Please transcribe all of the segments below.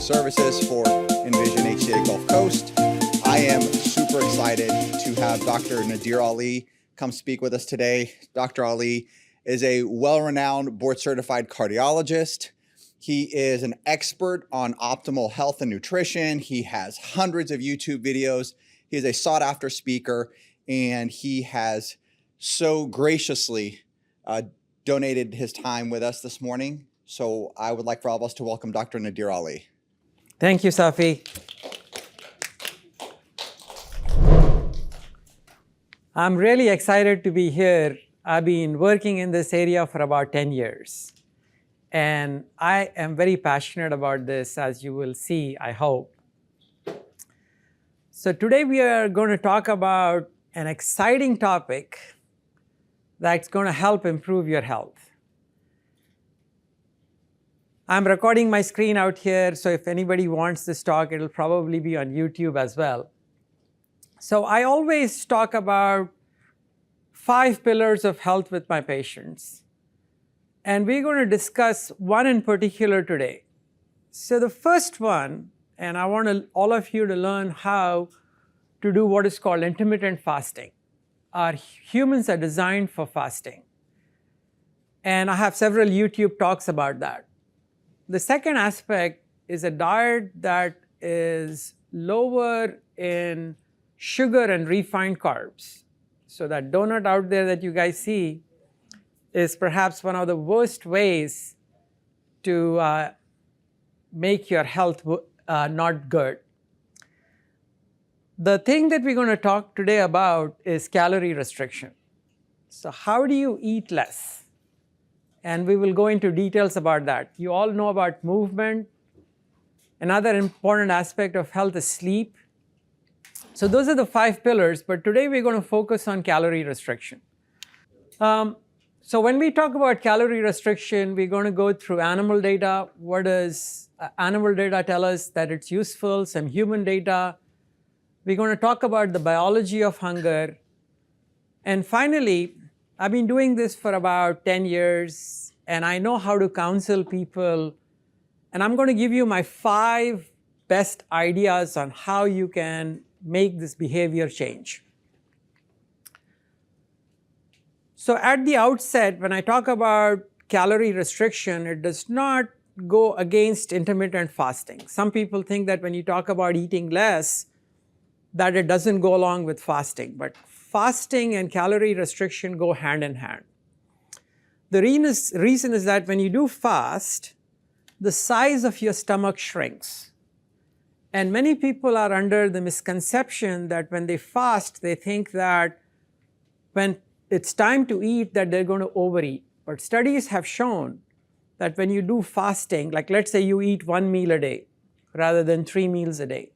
services for Envision HCA Gulf Coast. I am super excited to have Dr. Nadir Ali come speak with us today. Dr. Ali is a well-renowned board-certified cardiologist. He is an expert on optimal health and nutrition. He has hundreds of YouTube videos. He is a sought-after speaker, and he has so graciously donated his time with us this morning. So I would like for all of us to welcome Dr. Nadir Ali. Thank you, Safi. I'm really excited to be here. I've been working in this area for about 10 years. And I am very passionate about this, as you will see, I hope. So today we are going to talk about an exciting topic that's going to help improve your health. I'm recording my screen out here, so if anybody wants this talk, it'll probably be on YouTube as well. So I always talk about 5 pillars of health with my patients. And we're going to discuss one in particular today. So the first one, and I want all of you to learn how to do what is called intermittent fasting. Our humans are designed for fasting. And I have several YouTube talks about that. The second aspect is a diet that is lower in sugar and refined carbs. So that donut out there that you guys see is perhaps one of the worst ways to make your health not good. The thing that we're going to talk today about is calorie restriction. So how do you eat less? And we will go into details about that. You all know about movement. Another important aspect of health is sleep. So those are the 5 pillars, but today we're going to focus on calorie restriction. So when we talk about calorie restriction, we're going to go through animal data. What does animal data tell us that it's useful? Some human data. We're going to talk about the biology of hunger. And finally, I've been doing this for about 10 years, and I know how to counsel people. And I'm going to give you my 5 best ideas on how you can make this behavior change. So at the outset, when I talk about calorie restriction, it does not go against intermittent fasting. Some people think that when you talk about eating less, that it doesn't go along with fasting. But fasting and calorie restriction go hand in hand. The reason is that when you do fast, the size of your stomach shrinks. And many people are under the misconception that when they fast, they think that when it's time to eat, that they're going to overeat. But studies have shown that when you do fasting, like let's say you eat 1 meal a day rather than 3 meals a day,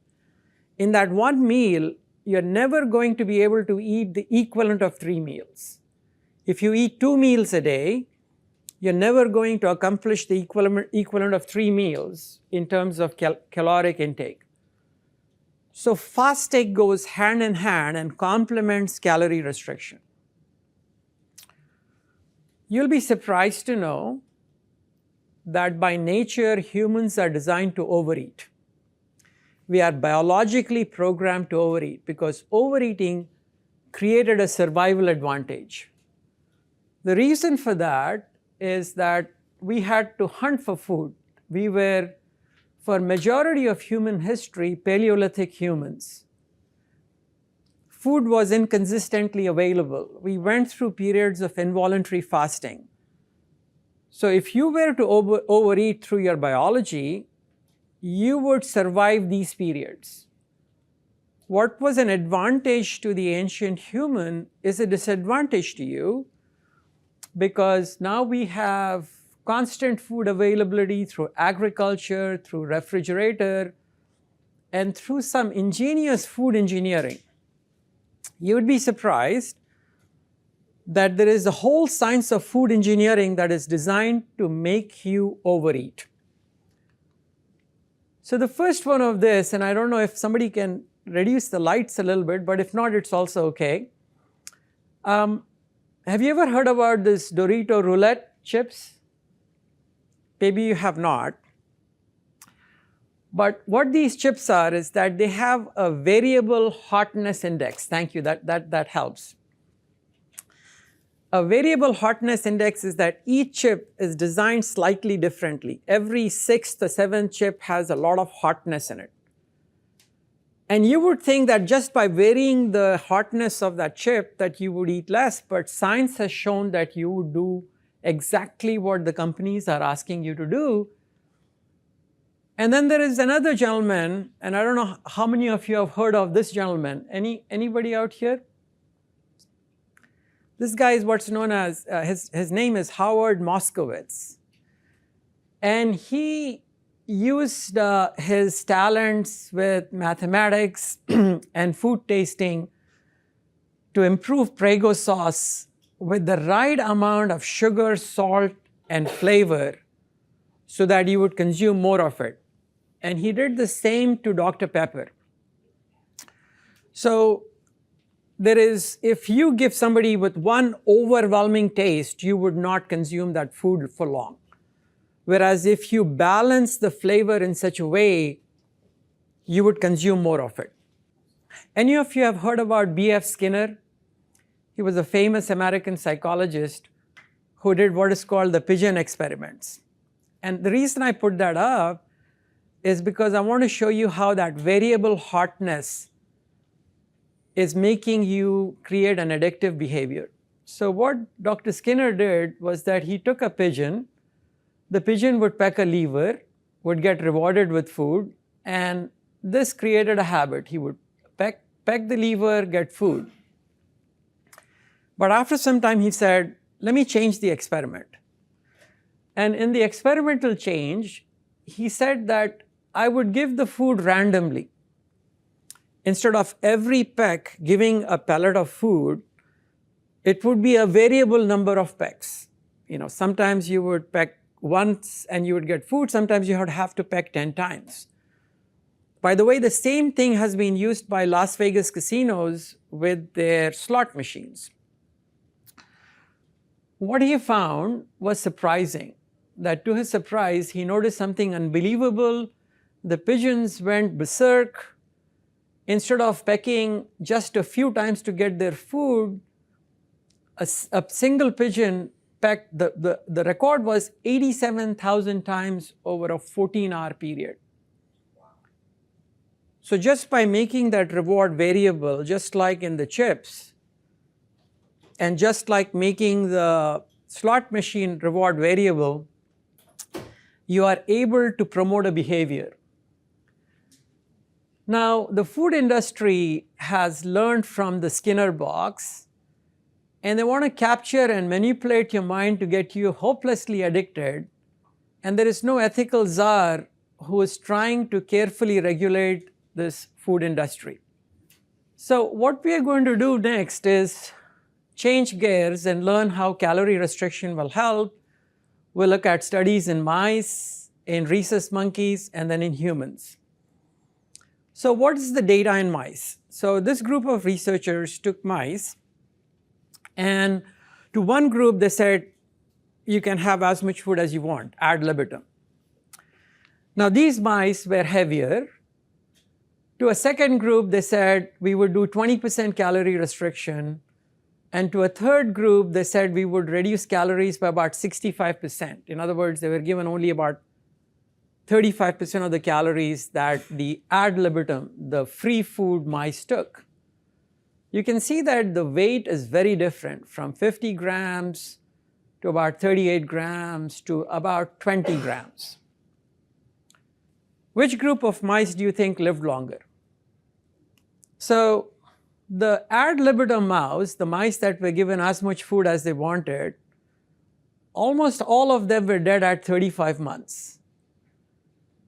in that 1 meal, you're never going to be able to eat the equivalent of 3 meals. If you eat 2 meals a day, you're never going to accomplish the equivalent of 3 meals in terms of caloric intake. So fasting goes hand in hand and complements calorie restriction. You'll be surprised to know that by nature, humans are designed to overeat. We are biologically programmed to overeat because overeating created a survival advantage. The reason for that is that we had to hunt for food. We were, for majority of human history, Paleolithic humans. Food was inconsistently available. We went through periods of involuntary fasting. So if you were to overeat through your biology, you would survive these periods. What was an advantage to the ancient human is a disadvantage to you because now we have constant food availability through agriculture, through refrigerator, and through some ingenious food engineering. You would be surprised that there is a whole science of food engineering that is designed to make you overeat. So the first one of this, and I don't know if somebody can reduce the lights a little bit, but if not, it's also okay. Have you ever heard about this Dorito roulette chips? Maybe you have not. But what these chips are is that they have a variable hotness index. Thank you, that helps. A variable hotness index is that each chip is designed slightly differently. Every 6th or 7th chip has a lot of hotness in it. And you would think that just by varying the hotness of that chip that you would eat less, but science has shown that you would do exactly what the companies are asking you to do. And then there is another gentleman, and I don't know how many of you have heard of this gentleman. Anybody out here? This guy is what's known as, his name is Howard Moskowitz. And he used his talents with mathematics and food tasting to improve Prego sauce with the right amount of sugar, salt, and flavor so that you would consume more of it. And he did the same to Dr. Pepper. So there is, if you give somebody with one overwhelming taste, you would not consume that food for long. Whereas if you balance the flavor in such a way, you would consume more of it. Any of you have heard about B.F. Skinner? He was a famous American psychologist who did what is called the pigeon experiments. And the reason I put that up is because I want to show you how that variable hotness is making you create an addictive behavior. So what Dr. Skinner did was that he took a pigeon. The pigeon would peck a lever, would get rewarded with food, and this created a habit. He would peck the lever, get food. But after some time, he said, let me change the experiment. And in the experimental change, he said that I would give the food randomly. Instead of every peck giving a pellet of food, it would be a variable number of pecks. Sometimes you would peck once and you would get food. Sometimes you would have to peck 10 times. By the way, the same thing has been used by Las Vegas casinos with their slot machines. What he found was surprising, that to his surprise, he noticed something unbelievable. The pigeons went berserk. Instead of pecking just a few times to get their food, a single pigeon pecked, the record was 87,000 times over a 14-hour period. So just by making that reward variable, just like in the chips, and just like making the slot machine reward variable, you are able to promote a behavior. Now, the food industry has learned from the Skinner box, and they want to capture and manipulate your mind to get you hopelessly addicted, and there is no ethical czar who is trying to carefully regulate this food industry. So what we are going to do next is change gears and learn how calorie restriction will help. We'll look at studies in mice, in rhesus monkeys, and then in humans. So what is the data in mice? So this group of researchers took mice, and to one group they said, you can have as much food as you want, ad libitum. Now these mice were heavier. To a second group they said, we would do 20% calorie restriction. And to a third group they said, we would reduce calories by about 65%. In other words, they were given only about 35% of the calories that the ad libitum, the free food mice took. You can see that the weight is very different, from 50 grams to about 38 grams to about 20 grams. Which group of mice do you think lived longer? So the ad libitum mouse, the mice that were given as much food as they wanted, almost all of them were dead at 35 months.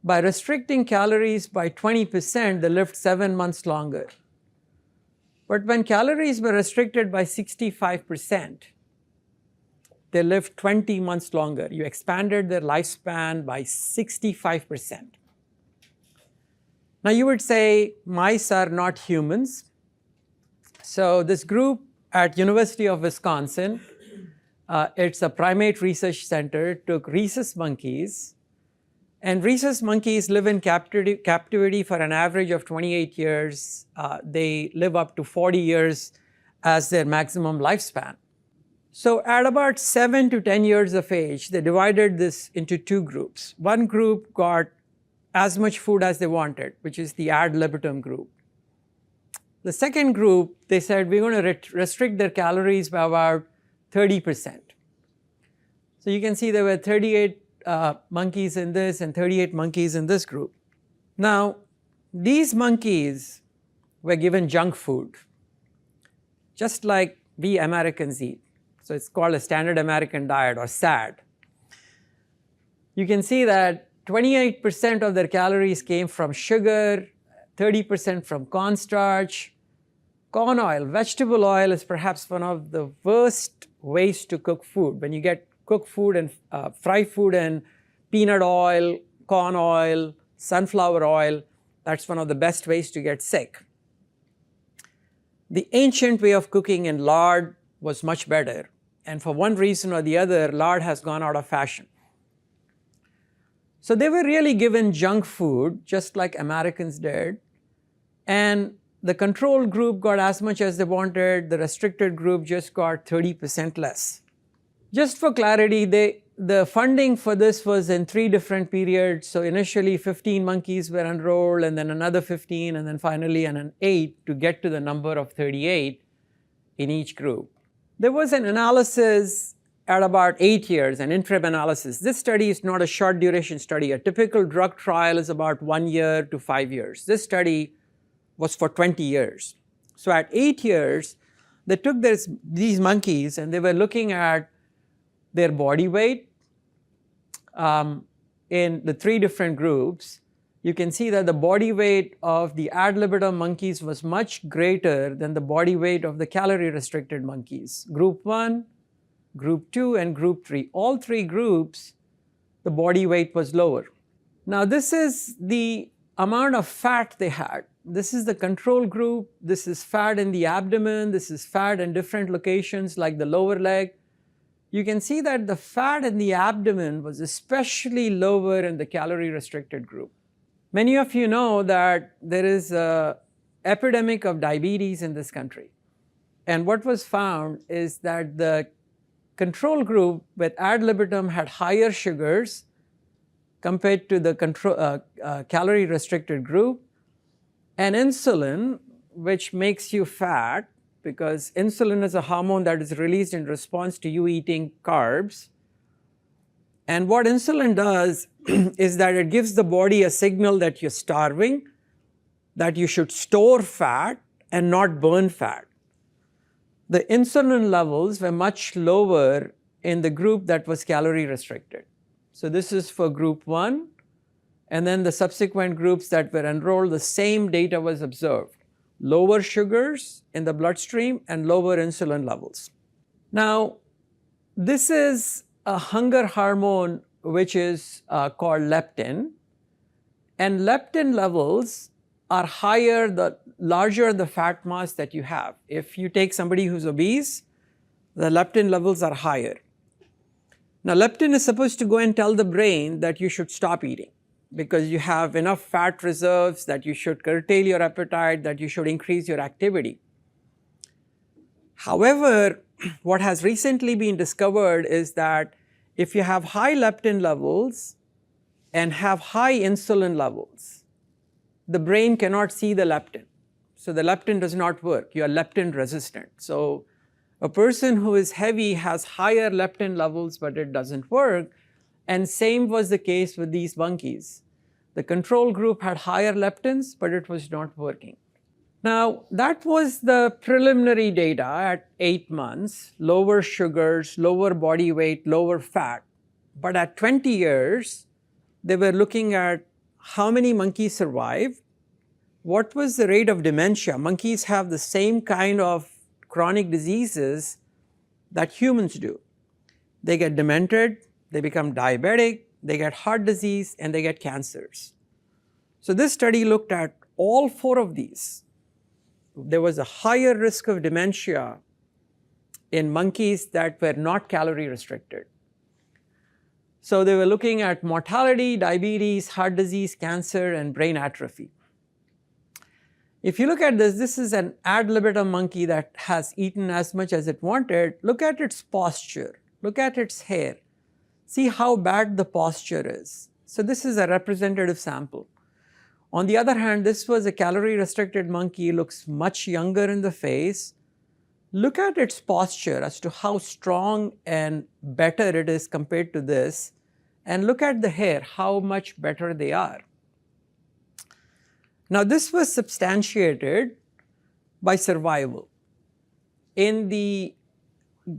By restricting calories by 20%, they lived 7 months longer. But when calories were restricted by 65%, they lived 20 months longer. You expanded their lifespan by 65%. Now you would say mice are not humans. So this group at University of Wisconsin, it's a primate research center, took rhesus monkeys And rhesus monkeys live in captivity for an average of 28 years. They live up to 40 years as their maximum lifespan. So at about 7 to 10 years of age, they divided this into two groups. One group got as much food as they wanted, which is the ad libitum group. The second group, they said, we're going to restrict their calories by about 30%. So you can see there were 38 monkeys in this and 38 monkeys in this group. Now, these monkeys were given junk food, just like we Americans eat. So it's called a standard American diet, or SAD. You can see that 28% of their calories came from sugar, 30% from cornstarch. Corn oil, vegetable oil is perhaps one of the worst ways to cook food. When you get cooked food and fried food in peanut oil, corn oil, sunflower oil, that's one of the best ways to get sick. The ancient way of cooking in lard was much better. And for one reason or the other, lard has gone out of fashion. So they were really given junk food, just like Americans did. And the control group got as much as they wanted. The restricted group just got 30% less. Just for clarity, the funding for this was in 3 different periods. So initially 15 monkeys were enrolled, and then another 15, and then finally an 8 to get to the number of 38 in each group. There was an analysis at about 8 years, an interim analysis. This study is not a short duration study. A typical drug trial is about 1 year to 5 years. This study was for 20 years. So at 8 years, they took these monkeys and they were looking at their body weight in the 3 different groups. You can see that the body weight of the ad libitum monkeys was much greater than the body weight of the calorie restricted monkeys. Group 1, Group 2, and Group 3. All 3 groups, the body weight was lower. Now this is the amount of fat they had. This is the control group. This is fat in the abdomen. This is fat in different locations like the lower leg. You can see that the fat in the abdomen was especially lower in the calorie restricted group. Many of you know that there is an epidemic of diabetes in this country. And what was found is that the control group with ad libitum had higher sugars compared to the calorie restricted group. And insulin, which makes you fat, because insulin is a hormone that is released in response to you eating carbs. And what insulin does is that it gives the body a signal that you're starving, that you should store fat and not burn fat. The insulin levels were much lower in the group that was calorie restricted. So this is for group 1. And then the subsequent groups that were enrolled, the same data was observed. Lower sugars in the bloodstream and lower insulin levels. Now, this is a hunger hormone which is called leptin. And leptin levels are higher the larger the fat mass that you have. If you take somebody who's obese, the leptin levels are higher. Now, leptin is supposed to go and tell the brain that you should stop eating, because you have enough fat reserves, that you should curtail your appetite, that you should increase your activity. However, what has recently been discovered is that if you have high leptin levels and have high insulin levels, the brain cannot see the leptin. So the leptin does not work. You are leptin resistant. So a person who is heavy has higher leptin levels, but it doesn't work. And same was the case with these monkeys. The control group had higher leptins, but it was not working. Now, that was the preliminary data at 8 months, lower sugars, lower body weight, lower fat. But at 20 years, they were looking at how many monkeys survived, what was the rate of dementia. Monkeys have the same kind of chronic diseases that humans do. They get demented, they become diabetic, they get heart disease, and they get cancers. So this study looked at all 4 of these. There was a higher risk of dementia in monkeys that were not calorie restricted. So they were looking at mortality, diabetes, heart disease, cancer, and brain atrophy. If you look at this, this is an ad libitum monkey that has eaten as much as it wanted. Look at its posture. Look at its hair. See how bad the posture is. So this is a representative sample. On the other hand, this was a calorie-restricted monkey, looks much younger in the face. Look at its posture as to how strong and better it is compared to this. And look at the hair, how much better they are. Now, this was substantiated by survival. In the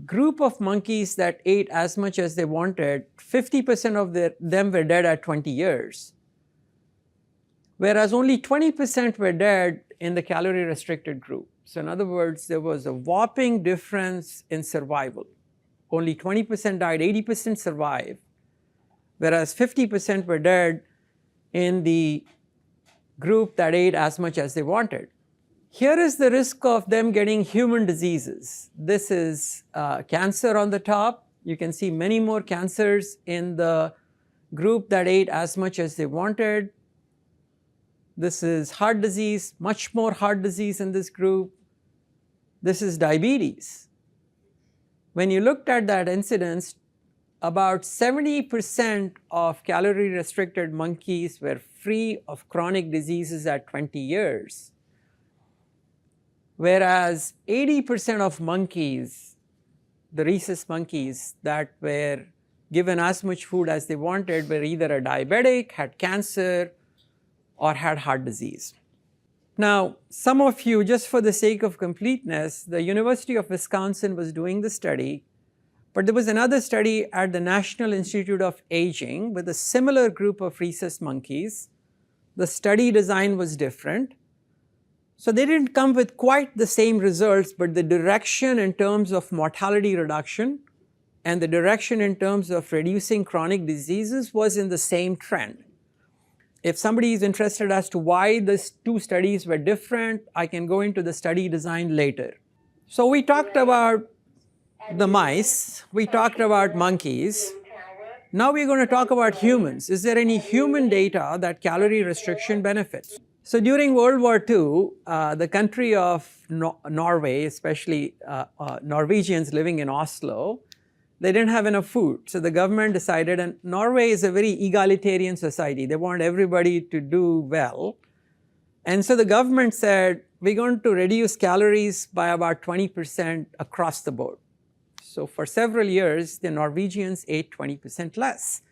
group of monkeys that ate as much as they wanted, 50% of them were dead at 20 years, whereas only 20% were dead in the calorie-restricted group. So in other words, there was a whopping difference in survival. Only 20% died, 80% survived, whereas 50% were dead in the group that ate as much as they wanted. Here is the risk of them getting human diseases. This is cancer on the top. You can see many more cancers in the group that ate as much as they wanted. This is heart disease, much more heart disease in this group. This is diabetes. When you looked at that incidence, about 70% of calorie-restricted monkeys were free of chronic diseases at 20 years, whereas 80% of monkeys, the rhesus monkeys that were given as much food as they wanted, were either a diabetic, had cancer, or had heart disease. Now, some of you, just for the sake of completeness, the University of Wisconsin was doing the study, but there was another study at the National Institute of Aging with a similar group of rhesus monkeys. The study design was different. So they didn't come with quite the same results, but the direction in terms of mortality reduction and the direction in terms of reducing chronic diseases was in the same trend. If somebody is interested as to why these two studies were different, I can go into the study design later. So we talked about the mice, we talked about monkeys. Now we're going to talk about humans. Is there any human data that calorie restriction benefits? So during World War II, the country of Norway, especially Norwegians living in Oslo, they didn't have enough food. So the government decided, and Norway is a very egalitarian society. They want everybody to do well. And so the government said, we're going to reduce calories by about 20% across the board. So for several years, the Norwegians ate 20% less.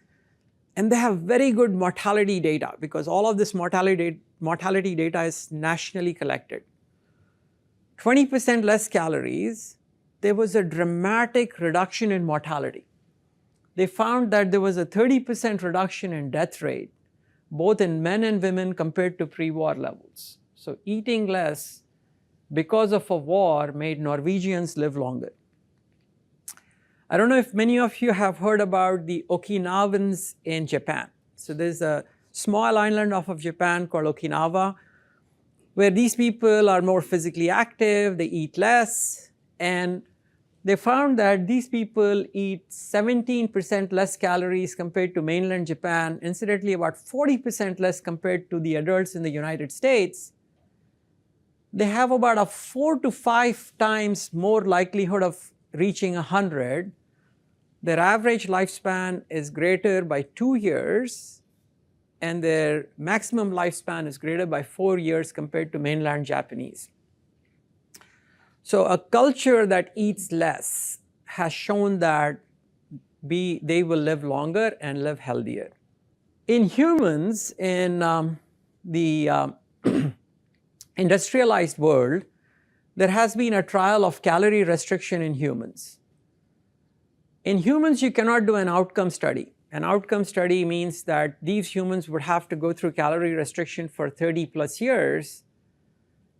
And they have very good mortality data because all of this mortality data is nationally collected. 20% less calories, there was a dramatic reduction in mortality. They found that there was a 30% reduction in death rate, both in men and women compared to pre-war levels. So eating less because of a war made Norwegians live longer. I don't know if many of you have heard about the Okinawans in Japan. So there's a small island off of Japan called Okinawa, where these people are more physically active, they eat less, and they found that these people eat 17% less calories compared to mainland Japan, incidentally about 40% less compared to the adults in the United States. They have about a 4 to 5 times more likelihood of reaching 100. Their average lifespan is greater by 2 years, and their maximum lifespan is greater by 4 years compared to mainland Japanese. So a culture that eats less has shown that they will live longer and live healthier. In humans, in the industrialized world, there has been a trial of calorie restriction in humans. In humans, you cannot do an outcome study. An outcome study means that these humans would have to go through calorie restriction for 30 plus years.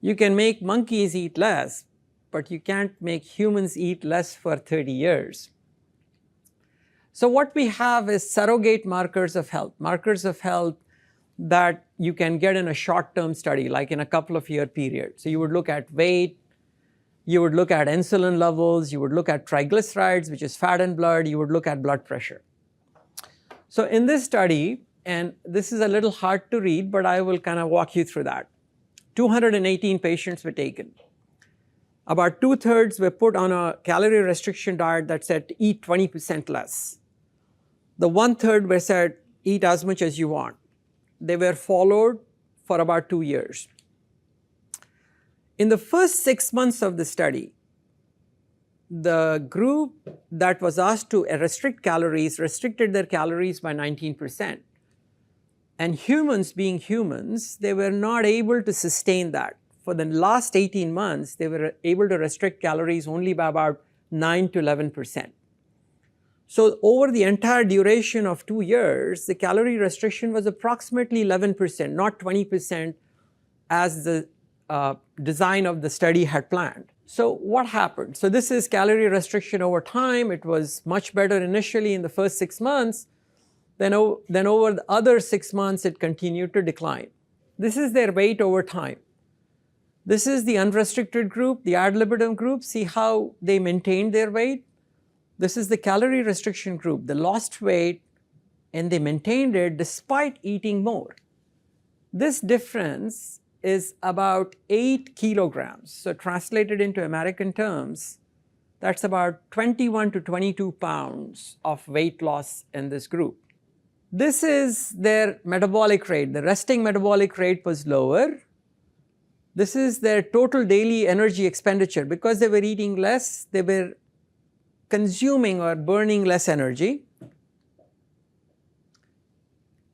You can make monkeys eat less, but you can't make humans eat less for 30 years. So what we have is surrogate markers of health that you can get in a short-term study, like in a couple of year period. So you would look at weight, you would look at insulin levels, you would look at triglycerides, which is fat in blood, you would look at blood pressure. So in this study, and this is a little hard to read, but I will kind of walk you through that. 218 patients were taken. About 2/3 were put on a calorie restriction diet that said to eat 20% less. The 1/3 were said, eat as much as you want. They were followed for about 2 years. In the first 6 months of the study, the group that was asked to restrict calories restricted their calories by 19%. And humans, being humans, they were not able to sustain that. For the last 18 months, they were able to restrict calories only by about 9 to 11%. So over the entire duration of 2 years, the calorie restriction was approximately 11%, not 20% as the design of the study had planned. So what happened? So this is calorie restriction over time. It was much better initially in the first 6 months. Then over the other 6 months, it continued to decline. This is their weight over time. This is the unrestricted group, the ad libitum group. See how they maintained their weight? This is the calorie restriction group. They lost weight and they maintained it despite eating more. This difference is about 8 kilograms. So translated into American terms, that's about 21 to 22 pounds of weight loss in this group. This is their metabolic rate. The resting metabolic rate was lower. This is their total daily energy expenditure. Because they were eating less, they were consuming or burning less energy.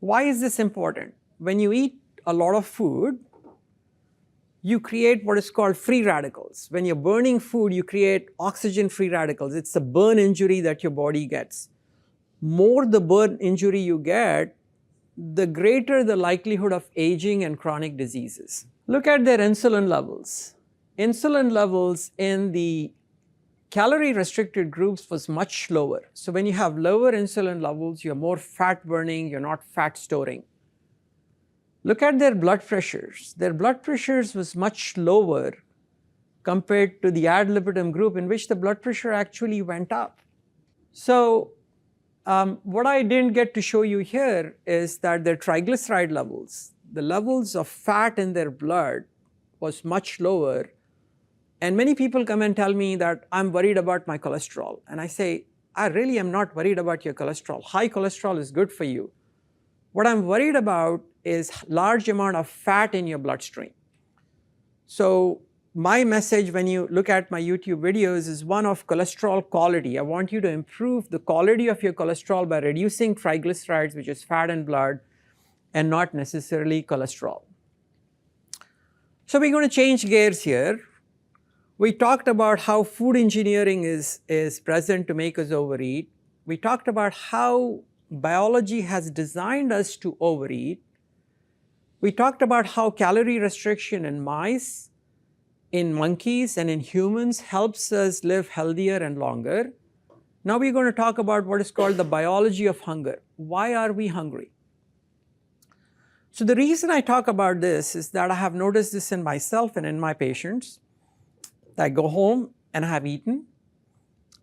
Why is this important? When you eat a lot of food, you create what is called free radicals. When you're burning food, you create oxygen-free radicals. It's a burn injury that your body gets. More the burn injury you get, the greater the likelihood of aging and chronic diseases. Look at their insulin levels. Insulin levels in the calorie restricted groups was much lower. So when you have lower insulin levels, you're more fat burning, you're not fat storing. Look at their blood pressures. Their blood pressures was much lower compared to the ad libitum group, in which the blood pressure actually went up. So what I didn't get to show you here is that their triglyceride levels, the levels of fat in their blood was much lower. And many people come and tell me that I'm worried about my cholesterol. And I say, I really am not worried about your cholesterol. High cholesterol is good for you. What I'm worried about is large amount of fat in your bloodstream. So my message when you look at my YouTube videos is one of cholesterol quality. I want you to improve the quality of your cholesterol by reducing triglycerides, which is fat in blood, and not necessarily cholesterol. So we're going to change gears here. We talked about how food engineering is present to make us overeat. We talked about how biology has designed us to overeat. We talked about how calorie restriction in mice, in monkeys, and in humans helps us live healthier and longer. Now we're going to talk about what is called the biology of hunger. Why are we hungry? So the reason I talk about this is that I have noticed this in myself and in my patients. I go home and I have eaten.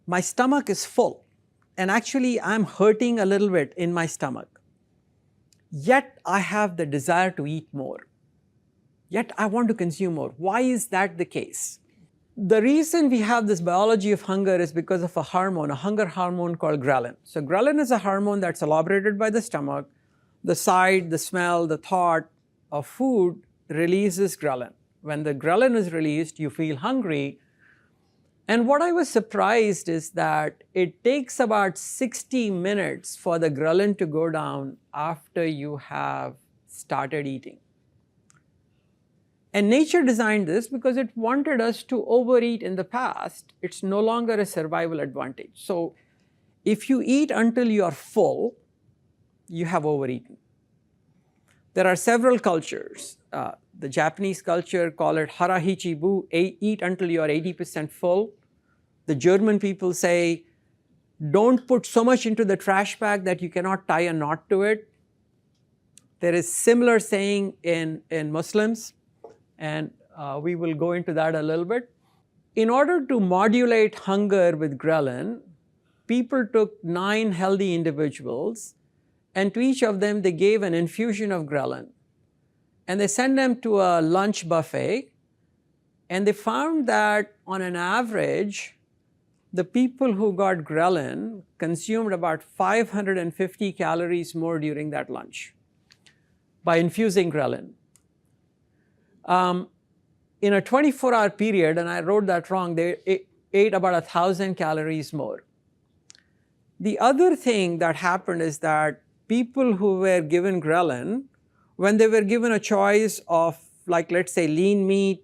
My stomach is full. And actually, I'm hurting a little bit in my stomach. Yet, I have the desire to eat more. Yet, I want to consume more. Why is that the case? The reason we have this biology of hunger is because of a hormone, a hunger hormone called ghrelin. So, ghrelin is a hormone that's elaborated by the stomach. The sight, the smell, the thought of food releases ghrelin. When the ghrelin is released, you feel hungry. And what I was surprised is that it takes about 60 minutes for the ghrelin to go down after you have started eating. And nature designed this because it wanted us to overeat in the past. It's no longer a survival advantage. So if you eat until you are full, you have overeaten. There are several cultures. The Japanese culture call it harahichibu, eat until you are 80% full. The German people say, don't put so much into the trash bag that you cannot tie a knot to it. There is similar saying in Muslims, and we will go into that a little bit. In order to modulate hunger with ghrelin, people took 9 healthy individuals and to each of them they gave an infusion of ghrelin. And they sent them to a lunch buffet, and they found that on an average, the people who got ghrelin consumed about 550 calories more during that lunch by infusing ghrelin. In a 24-hour period, and I wrote that wrong, they ate about 1,000 calories more. The other thing that happened is that people who were given ghrelin, when they were given a choice of, like, let's say lean meat,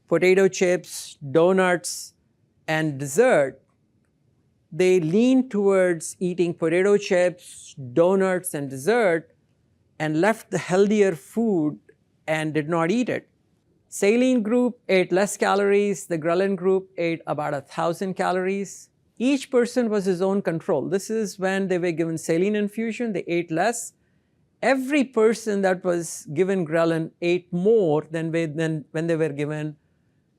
potato chips, donuts, and dessert, they leaned towards eating potato chips, donuts, and dessert, and left the healthier food and did not eat it. Saline group ate less calories, the ghrelin group ate about 1,000 calories. Each person was his own control. This is when they were given saline infusion, they ate less. Every person that was given ghrelin ate more than when they were given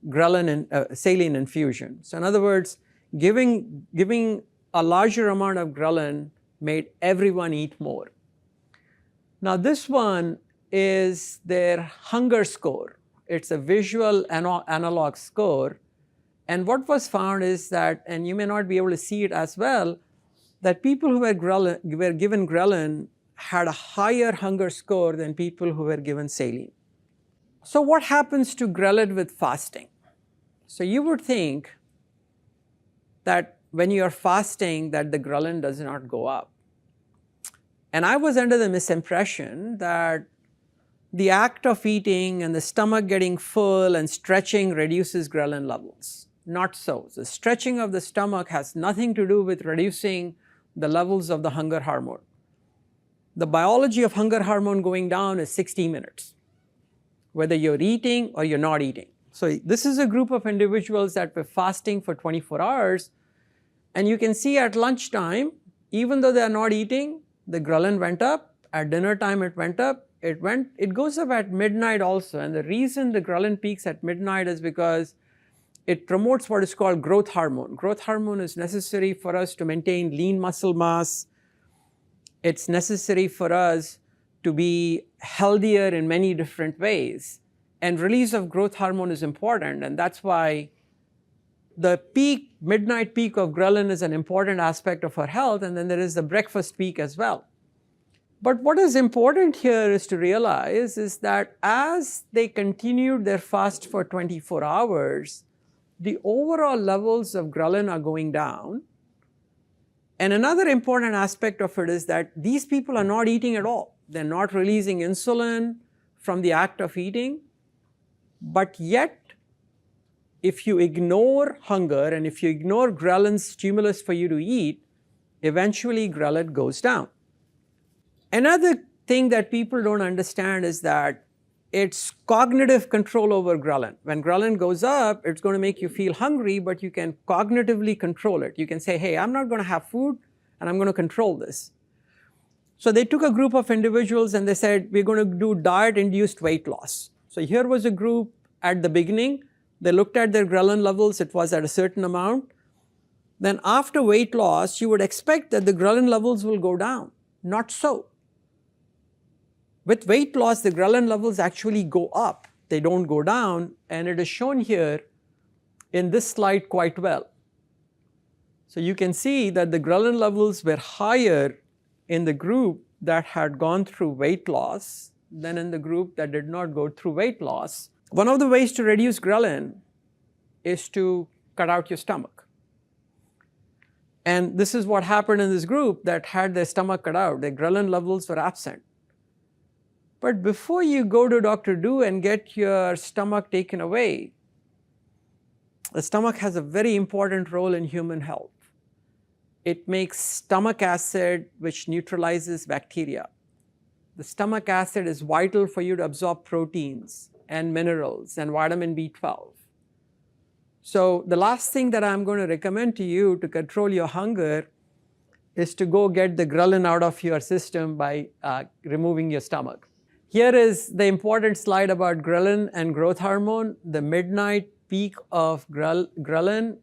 ghrelin and saline infusion. So in other words, giving a larger amount of ghrelin made everyone eat more. Now this one is their hunger score. It's a visual analog score. And what was found is that, and you may not be able to see it as well, that people who were given ghrelin had a higher hunger score than people who were given saline. So what happens to ghrelin with fasting? So you would think that when you are fasting that the ghrelin does not go up. And I was under the misimpression that the act of eating and the stomach getting full and stretching reduces ghrelin levels. Not so. The stretching of the stomach has nothing to do with reducing the levels of the hunger hormone. The biology of hunger hormone going down is 60 minutes, whether you're eating or you're not eating. So this is a group of individuals that were fasting for 24 hours, and you can see at lunchtime, even though they are not eating, the ghrelin went up. At dinner time it went up. It goes up at midnight also, and the reason the ghrelin peaks at midnight is because it promotes what is called growth hormone. Growth hormone is necessary for us to maintain lean muscle mass. It's necessary for us to be healthier in many different ways. And release of growth hormone is important, and that's why the midnight peak of ghrelin is an important aspect of our health, and then there is the breakfast peak as well. But what is important here is to realize is that as they continued their fast for 24 hours, the overall levels of ghrelin are going down. And another important aspect of it is that these people are not eating at all. They're not releasing insulin from the act of eating. But yet, if you ignore hunger and if you ignore ghrelin's stimulus for you to eat, eventually ghrelin goes down. Another thing that people don't understand is that it's cognitive control over ghrelin. When ghrelin goes up, it's going to make you feel hungry, but you can cognitively control it. You can say, hey, I'm not going to have food, and I'm going to control this. So they took a group of individuals and they said, we're going to do diet-induced weight loss. So here was a group at the beginning. They looked at their ghrelin levels. It was at a certain amount. Then after weight loss, you would expect that the ghrelin levels will go down. Not so. With weight loss, the ghrelin levels actually go up. They don't go down, and it is shown here in this slide quite well. So you can see that the ghrelin levels were higher in the group that had gone through weight loss than in the group that did not go through weight loss. One of the ways to reduce ghrelin is to cut out your stomach. And this is what happened in this group that had their stomach cut out. Their ghrelin levels were absent. But before you go to Dr. Do and get your stomach taken away, the stomach has a very important role in human health. It makes stomach acid, which neutralizes bacteria. The stomach acid is vital for you to absorb proteins and minerals and vitamin B12. So the last thing that I'm going to recommend to you to control your hunger is to go get the ghrelin out of your system by removing your stomach. Here is the important slide about ghrelin and growth hormone. The midnight peak of ghrelin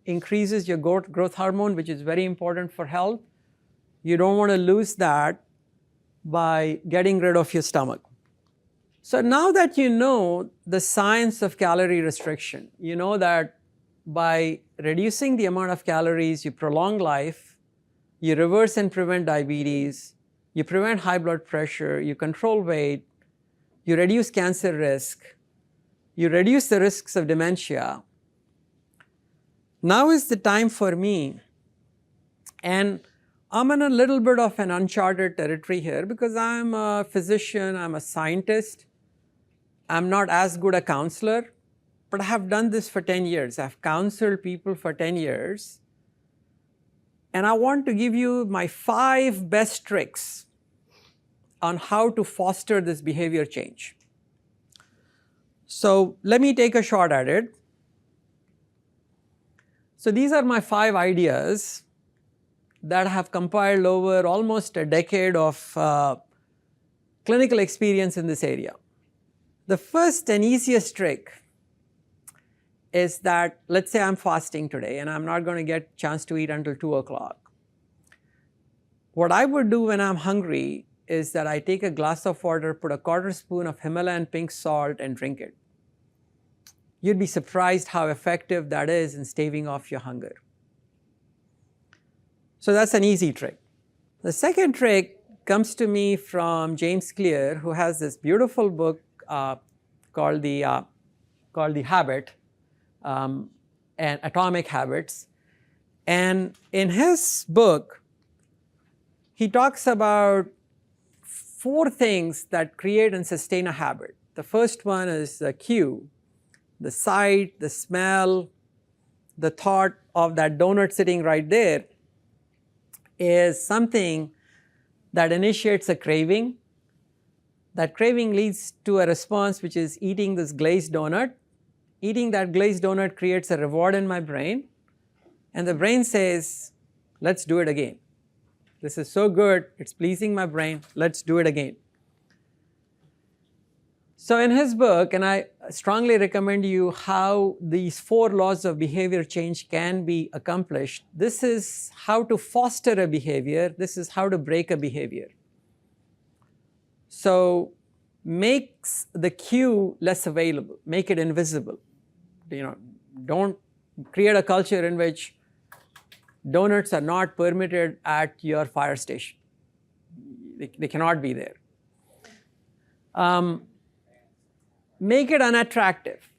increases your growth hormone, which is very important for health. You don't want to lose that. by getting rid of your stomach. So now that you know the science of calorie restriction, you know that by reducing the amount of calories, you prolong life, you reverse and prevent diabetes, you prevent high blood pressure, you control weight, you reduce cancer risk, you reduce the risks of dementia. Now is the time for me, and I'm in a little bit of an uncharted territory here because I'm a physician, I'm a scientist, I'm not as good a counselor, but I have done this for 10 years. I've counseled people for 10 years. And I want to give you my 5 best tricks on how to foster this behavior change. So let me take a shot at it. So these are my 5 ideas that I have compiled over almost a decade of clinical experience in this area. The first and easiest trick is that, let's say I'm fasting today and I'm not going to get a chance to eat until 2 o'clock. What I would do when I'm hungry is that I take a glass of water, put a 1/4 spoon of Himalayan pink salt and drink it. You'd be surprised how effective that is in staving off your hunger. So that's an easy trick. The second trick comes to me from James Clear, who has this beautiful book called The Habit and Atomic Habits. And in his book, he talks about 4 things that create and sustain a habit. The first one is the cue, the sight, the smell, the thought of that donut sitting right there is something that initiates a craving. That craving leads to a response which is eating this glazed donut. Eating that glazed donut creates a reward in my brain, and the brain says, let's do it again. This is so good, it's pleasing my brain, let's do it again. So in his book, and I strongly recommend you how these 4 laws of behavior change can be accomplished. This is how to foster a behavior, this is how to break a behavior. So makes the cue less available, make it invisible. Don't create a culture in which donuts are not permitted at your fire station. They cannot be there. Make it unattractive.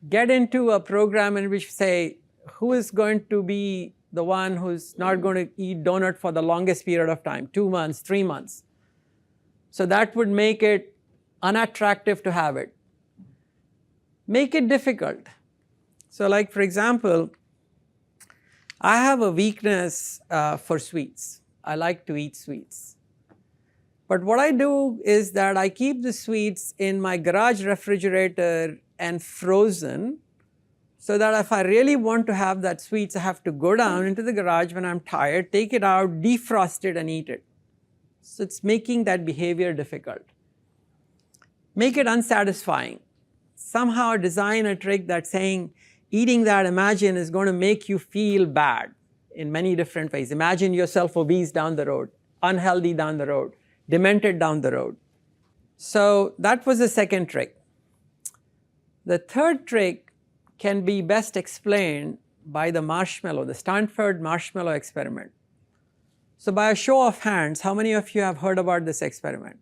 Get into a program in which say, who is going to be the one who's not going to eat donut for the longest period of time, 2 months, 3 months. So that would make it unattractive to have it. Make it difficult. So like for example, I have a weakness for sweets. I like to eat sweets. But what I do is that I keep the sweets in my garage refrigerator and frozen, so that if I really want to have that sweets, I have to go down into the garage when I'm tired, take it out, defrost it and eat it. So it's making that behavior difficult. Make it unsatisfying. Somehow design a trick that's saying eating that, imagine, is going to make you feel bad in many different ways. Imagine yourself obese down the road, unhealthy down the road, demented down the road. So that was the second trick. The third trick can be best explained by the marshmallow, the Stanford marshmallow experiment. So by a show of hands, how many of you have heard about this experiment?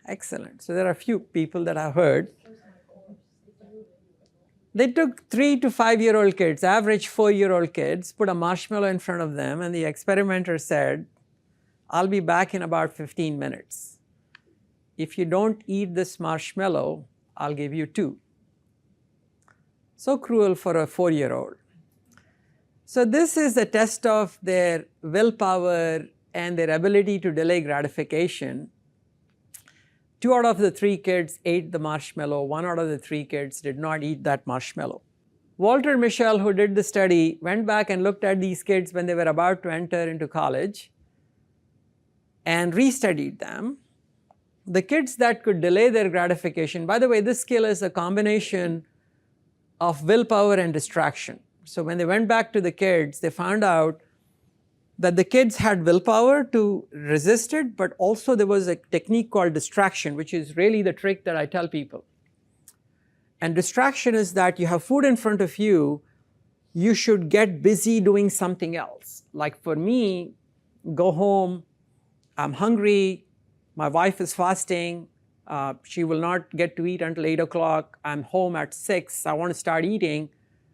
Excellent. So there are a few people that have heard. They took 3 to 5-year-old kids, average 4-year-old kids, put a marshmallow in front of them, and the experimenter said, I'll be back in about 15 minutes. If you don't eat this marshmallow, I'll give you 2. So cruel for a 4-year-old. So this is a test of their willpower and their ability to delay gratification. 2 out of the 3 kids ate the marshmallow, 1 out of the 3 kids did not eat that marshmallow. Walter Mischel, who did the study, went back and looked at these kids when they were about to enter into college and restudied them. The kids that could delay their gratification, by the way, this skill is a combination of willpower and distraction. So when they went back to the kids, they found out that the kids had willpower to resist it, but also there was a technique called distraction, which is really the trick that I tell people. And distraction is that you have food in front of you, you should get busy doing something else. Like for me, go home, I'm hungry, my wife is fasting, she will not get to eat until 8 o'clock, I'm home at 6, I want to start eating,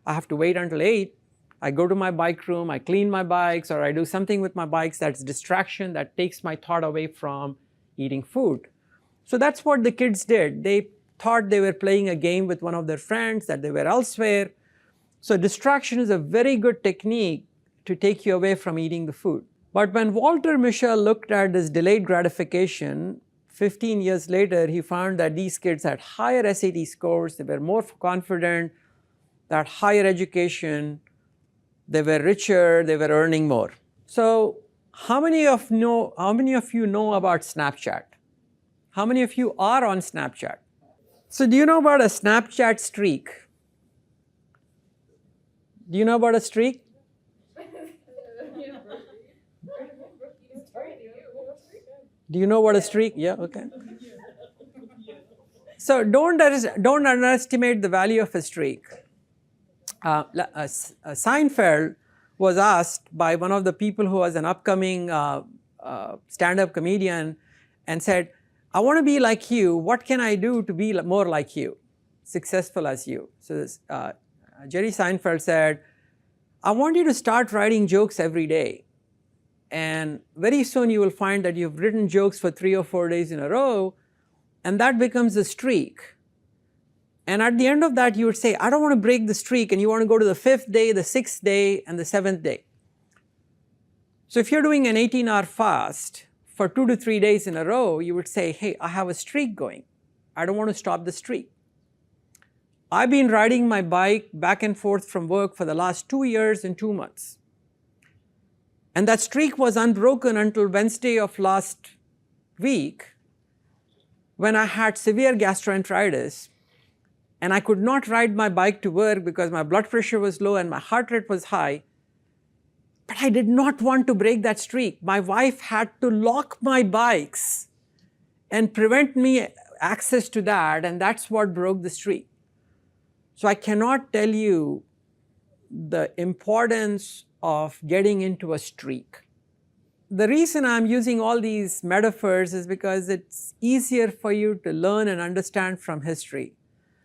I have to wait until 8, I go to my bike room, I clean my bikes, or I do something with my bikes that's distraction that takes my thought away from eating food. So that's what the kids did. They thought they were playing a game with one of their friends, that they were elsewhere. So distraction is a very good technique to take you away from eating the food. But when Walter Mischel looked at this delayed gratification, 15 years later, he found that these kids had higher SAT scores, they were more confident, they had higher education, they were richer, they were earning more. So how many of you know about Snapchat? How many of you are on Snapchat? So do you know about a Snapchat streak? Do you know about a streak? Do you know what a streak? Yeah, okay. So don't underestimate the value of a streak. Seinfeld was asked by one of the people who was an upcoming stand-up comedian and said, I want to be like you, what can I do to be more like you, successful as you? So this, Jerry Seinfeld said, I want you to start writing jokes every day. And very soon you will find that you've written jokes for 3 or 4 days in a row, and that becomes a streak. And at the end of that, you would say, I don't want to break the streak, and you want to go to the 5th day, the 6th day, and the 7th day. So if you're doing an 18-hour fast for 2 to 3 days in a row, you would say, hey, I have a streak going. I don't want to stop the streak. I've been riding my bike back and forth from work for the last 2 years and 2 months. And that streak was unbroken until Wednesday of last week, when I had severe gastroenteritis, and I could not ride my bike to work because my blood pressure was low and my heart rate was high. But I did not want to break that streak. My wife had to lock my bikes and prevent me access to that, and that's what broke the streak. So I cannot tell you the importance of getting into a streak. The reason I'm using all these metaphors is because it's easier for you to learn and understand from history.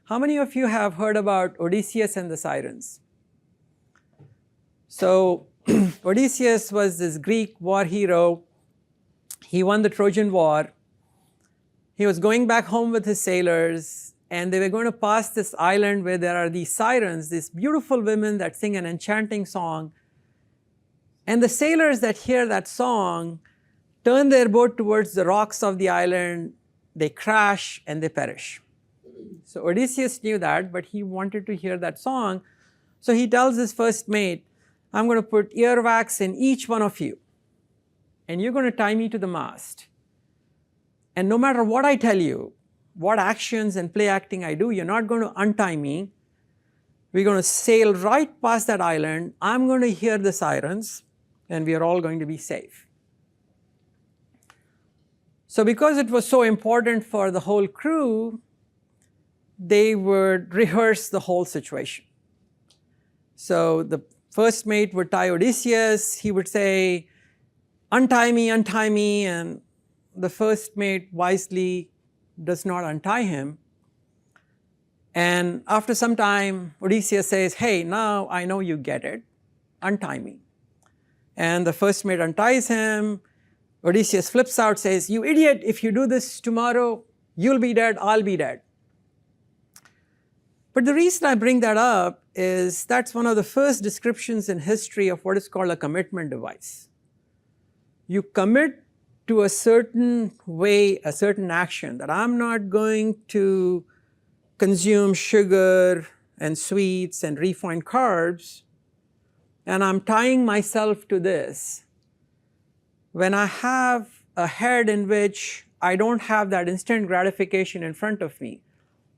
How many of you have heard about Odysseus and the Sirens? So Odysseus was this Greek war hero. He won the Trojan War. He was going back home with his sailors, and they were going to pass this island where there are these sirens, these beautiful women that sing an enchanting song. And the sailors that hear that song turn their boat towards the rocks of the island, they crash and they perish. So Odysseus knew that, but he wanted to hear that song. So he tells his first mate, I'm going to put earwax in each one of you, and you're going to tie me to the mast. And no matter what I tell you, what actions and play acting I do, you're not going to untie me. We're going to sail right past that island. I'm going to hear the sirens, and we are all going to be safe. So because it was so important for the whole crew, they would rehearse the whole situation. So the first mate would tie Odysseus. He would say, untie me, and the first mate wisely does not untie him. And after some time, Odysseus says, hey, now I know you get it, untie me. And the first mate unties him. Odysseus flips out, says, you idiot, if you do this tomorrow, you'll be dead, I'll be dead. But the reason I bring that up is that's one of the first descriptions in history of what is called a commitment device. You commit to a certain way, a certain action, that I'm not going to consume sugar and sweets and refined carbs, and I'm tying myself to this. When I have a head in which I don't have that instant gratification in front of me,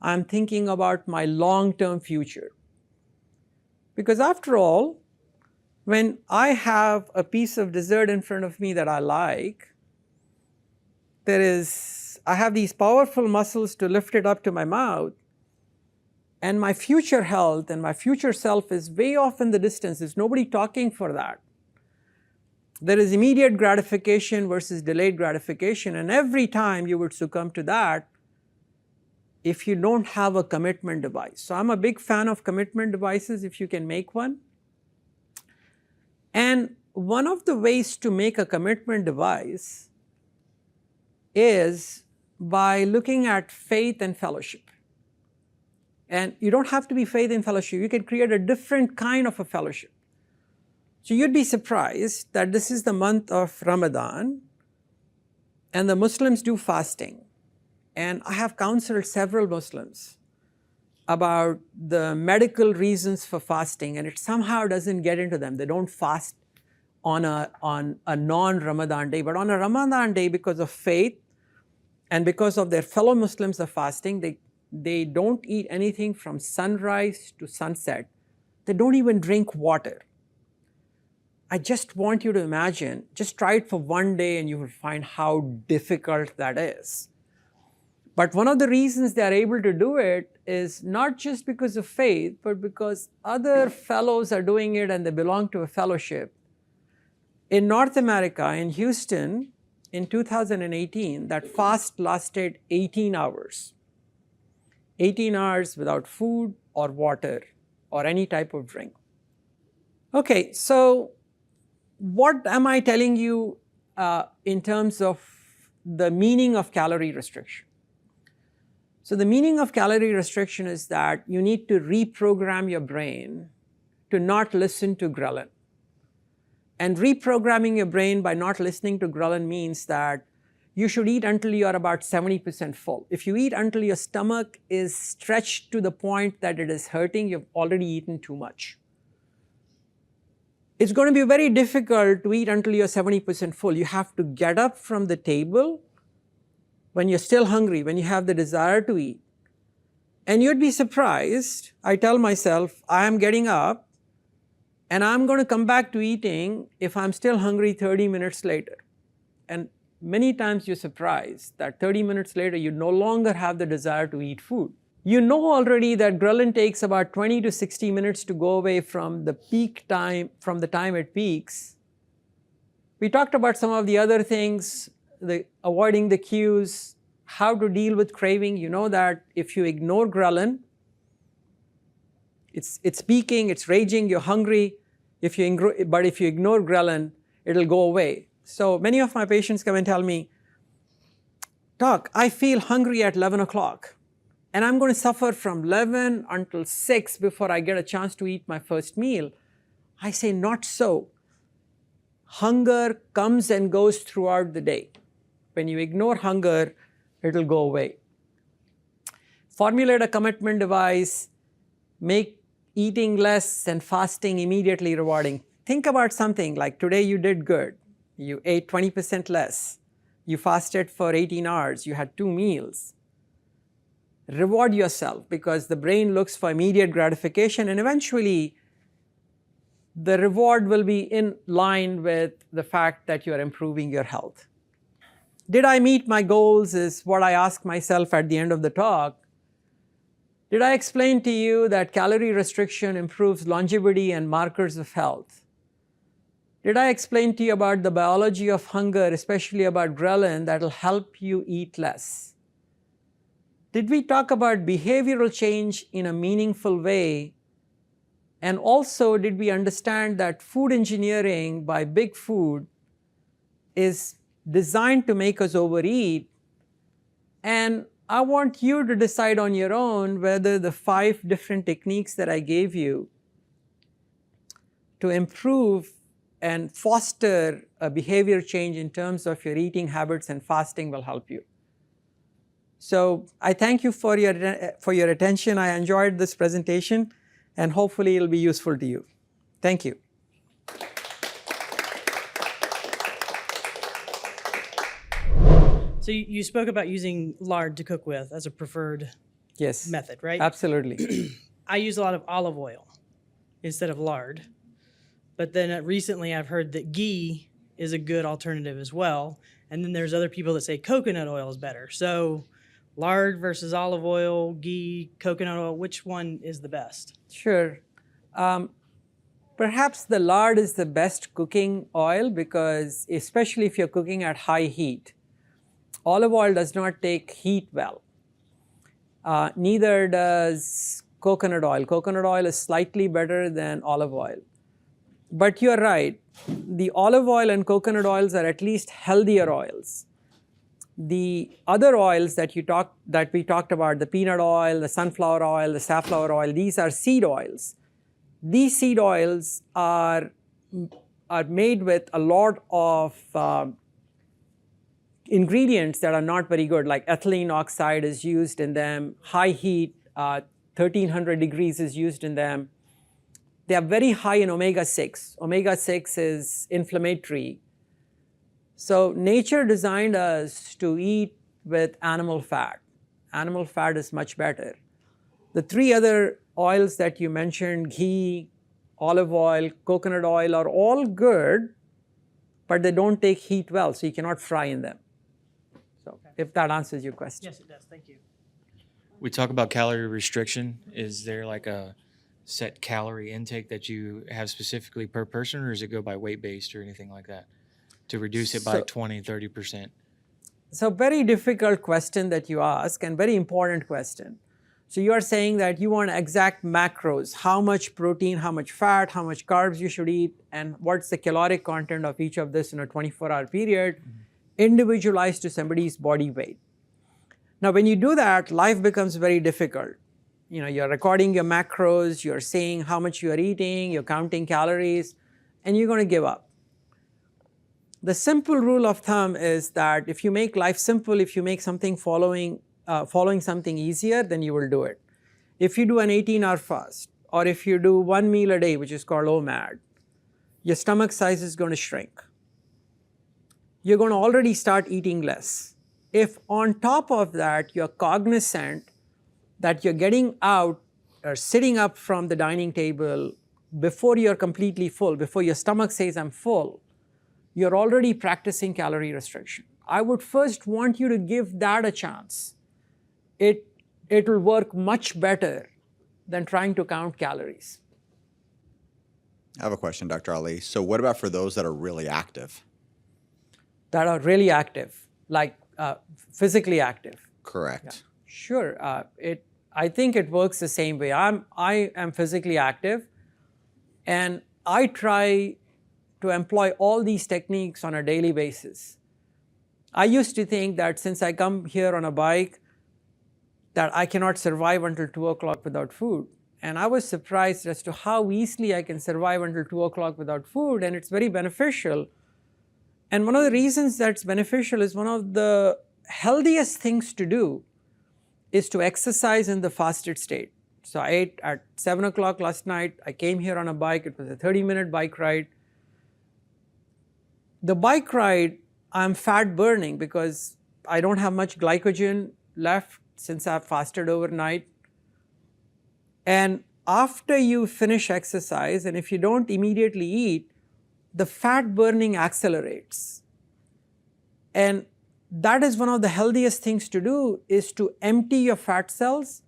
I'm thinking about my long-term future. Because after all, When I have a piece of dessert in front of me that I like, I have these powerful muscles to lift it up to my mouth, and my future health and my future self is way off in the distance. There's nobody talking for that. There is immediate gratification versus delayed gratification, and every time you would succumb to that if you don't have a commitment device. So I'm a big fan of commitment devices if you can make one. And one of the ways to make a commitment device is by looking at faith and fellowship. And you don't have to be faith and fellowship. You can create a different kind of a fellowship. So you'd be surprised that this is the month of Ramadan, and the Muslims do fasting. And I have counseled several Muslims about the medical reasons for fasting, and it somehow doesn't get into them. They don't fast on a non-Ramadan day, but on a Ramadan day, because of faith and because of their fellow Muslims are fasting, they don't eat anything from sunrise to sunset. They don't even drink water. I just want you to imagine, just try it for one day and you will find how difficult that is. But one of the reasons they are able to do it is not just because of faith, but because other fellows are doing it and they belong to a fellowship. In North America, in Houston, in 2018, that fast lasted 18 hours. 18 hours without food or water or any type of drink. Okay, so what am I telling you in terms of the meaning of calorie restriction? So the meaning of calorie restriction is that you need to reprogram your brain to not listen to ghrelin. And reprogramming your brain by not listening to ghrelin means that you should eat until you are about 70% full. If you eat until your stomach is stretched to the point that it is hurting, you've already eaten too much. It's going to be very difficult to eat until you're 70% full. You have to get up from the table when you're still hungry, when you have the desire to eat. And you'd be surprised, I tell myself, I am getting up and I'm going to come back to eating if I'm still hungry 30 minutes later. And many times you're surprised that 30 minutes later you no longer have the desire to eat food. You know already that ghrelin takes about 20 to 60 minutes to go away from the peak time, from the time it peaks. We talked about some of the other things, avoiding the cues, how to deal with craving. You know that if you ignore ghrelin, it's peaking, it's raging, you're hungry. But if you ignore ghrelin, it'll go away. So many of my patients come and tell me, Doc, I feel hungry at 11 o'clock. And I'm going to suffer from 11 until 6 before I get a chance to eat my first meal. I say, not so. Hunger comes and goes throughout the day. When you ignore hunger, it'll go away. Formulate a commitment device. Make eating less and fasting immediately rewarding. Think about something like today you did good. You ate 20% less. You fasted for 18 hours. You had 2 meals. Reward yourself because the brain looks for immediate gratification, and eventually the reward will be in line with the fact that you're improving your health. Did I meet my goals is what I ask myself at the end of the talk. Did I explain to you that calorie restriction improves longevity and markers of health? Did I explain to you about the biology of hunger, especially about ghrelin, that will help you eat less? Did we talk about behavioral change in a meaningful way? And also, did we understand that food engineering by Big Food is designed to make us overeat? And I want you to decide on your own whether the 5 different techniques that I gave you to improve and foster a behavior change in terms of your eating habits and fasting will help you. So I thank you for your attention. I enjoyed this presentation, and hopefully it'll be useful to you. Thank you. So you spoke about using lard to cook with as a preferred method, right? Absolutely. I use a lot of olive oil instead of lard. But then recently I've heard that ghee is a good alternative as well. And then there's other people that say coconut oil is better. So lard versus olive oil, ghee, coconut oil, which one is the best? Sure. Perhaps the lard is the best cooking oil because especially if you're cooking at high heat, olive oil does not take heat well. Neither does coconut oil. Coconut oil is slightly better than olive oil. But you're right, the olive oil and coconut oils are at least healthier oils. The other oils that we talked about, the peanut oil, the sunflower oil, the safflower oil, these are seed oils. These seed oils are made with a lot of ingredients that are not very good, like ethylene oxide is used in them, high heat, 1300 degrees is used in them. They are very high in omega-6. Omega-6 is inflammatory. So nature designed us to eat with animal fat. Animal fat is much better. The three other oils that you mentioned, ghee, olive oil, coconut oil, are all good, but they don't take heat well, so you cannot fry in them. So if that answers your question. Yes, it does. Thank you. We talk about calorie restriction. Is there like a set calorie intake that you have specifically per person, or does it go by weight-based or anything like that to reduce it by 20, 30%? So very difficult question that you ask and very important question. So you are saying that you want exact macros, how much protein, how much fat, how much carbs you should eat, and what's the caloric content of each of this in a 24-hour period, individualized to somebody's body weight. Now when you do that, life becomes very difficult. You know, you're recording your macros, you're saying how much you're eating, you're counting calories, and you're going to give up. The simple rule of thumb is that if you make life simple, if you make something following something easier, then you will do it. If you do an 18-hour fast, or if you do one meal a day, which is called OMAD, your stomach size is going to shrink. You're going to already start eating less. If on top of that, you're cognizant that you're getting out or sitting up from the dining table before you're completely full, before your stomach says, I'm full, you're already practicing calorie restriction. I would first want you to give that a chance. It will work much better than trying to count calories. I have a question, Dr. Ali. So what about for those that are really active? That are really active, like physically active. Correct. Yeah. Sure. I think it works the same way. I am physically active, and I try to employ all these techniques on a daily basis. I used to think that since I come here on a bike, that I cannot survive until 2 o'clock without food. And I was surprised as to how easily I can survive until 2 o'clock without food, and it's very beneficial. And one of the reasons that's beneficial is one of the healthiest things to do is to exercise in the fasted state. So I ate at 7 o'clock last night. I came here on a bike. It was a 30-minute bike ride. The bike ride, I'm fat burning because I don't have much glycogen left since I've fasted overnight. And after you finish exercise, and if you don't immediately eat, the fat burning accelerates. And that is one of the healthiest things to do, is to empty your fat cells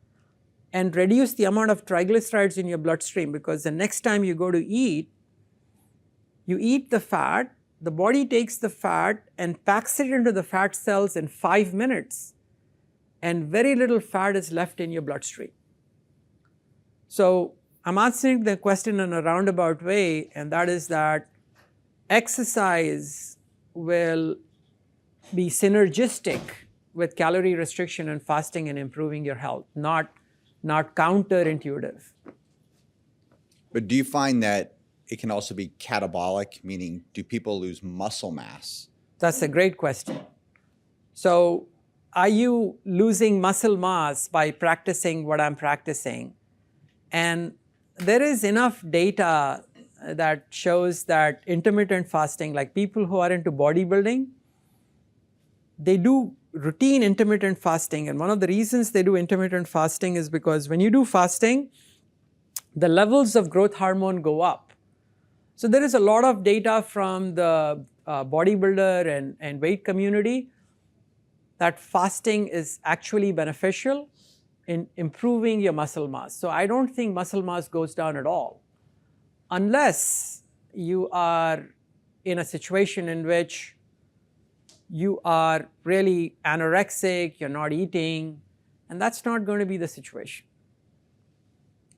and reduce the amount of triglycerides in your bloodstream, because the next time you go to eat, you eat the fat, the body takes the fat and packs it into the fat cells in 5 minutes, and very little fat is left in your bloodstream. So I'm answering the question in a roundabout way, and that is that exercise will be synergistic with calorie restriction and fasting and improving your health, not counterintuitive. But do you find that it can also be catabolic, meaning do people lose muscle mass? That's a great question. So are you losing muscle mass by practicing what I'm practicing? And there is enough data that shows that intermittent fasting, like people who are into bodybuilding, they do routine intermittent fasting. And one of the reasons they do intermittent fasting is because when you do fasting, the levels of growth hormone go up. So there is a lot of data from the bodybuilder and weight community that fasting is actually beneficial in improving your muscle mass. So I don't think muscle mass goes down at all, unless you are in a situation in which you are really anorexic, you're not eating, and that's not going to be the situation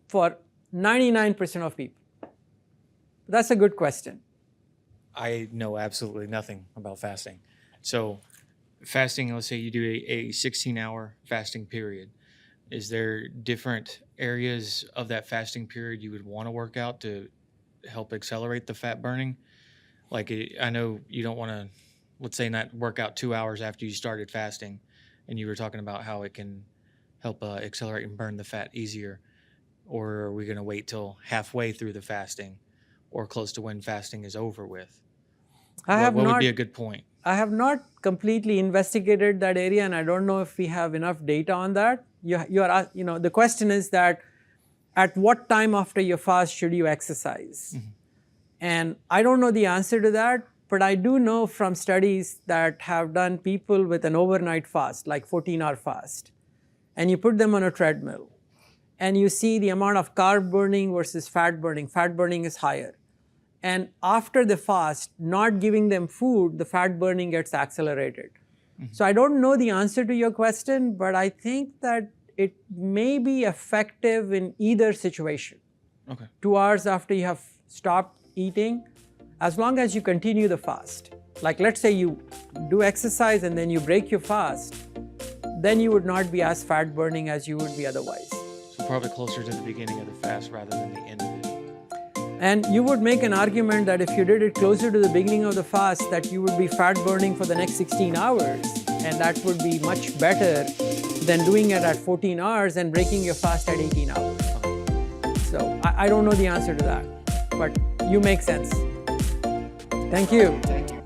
for 99% of people. That's a good question. I know absolutely nothing about fasting. So fasting, let's say you do a 16-hour fasting period. Is there different areas of that fasting period you would want to work out to help accelerate the fat burning? Like, I know you don't want to, let's say, not work out 2 hours after you started fasting, and you were talking about how it can help accelerate and burn the fat easier. Or are we going to wait till halfway through the fasting or close to when fasting is over with? What would be a good point? I have not completely investigated that area, and I don't know if we have enough data on that. The question is that at what time after your fast should you exercise? Mm-hmm. And I don't know the answer to that, but I do know from studies that have done people with an overnight fast, like 14-hour fast, and you put them on a treadmill, and you see the amount of carb burning versus fat burning. Fat burning is higher. And after the fast, not giving them food, the fat burning gets accelerated. Mm-hmm. So I don't know the answer to your question, but I think that it may be effective in either situation. Okay. 2 hours after you have stopped eating, as long as you continue the fast. Like, let's say you do exercise and then you break your fast, then you would not be as fat burning as you would be otherwise. So probably closer to the beginning of the fast rather than the end of it. And you would make an argument that if you did it closer to the beginning of the fast, that you would be fat burning for the next 16 hours. And that would be much better than doing it at 14 hours and breaking your fast at 18 hours. So I don't know the answer to that, but you make sense. Thank you. Thank you.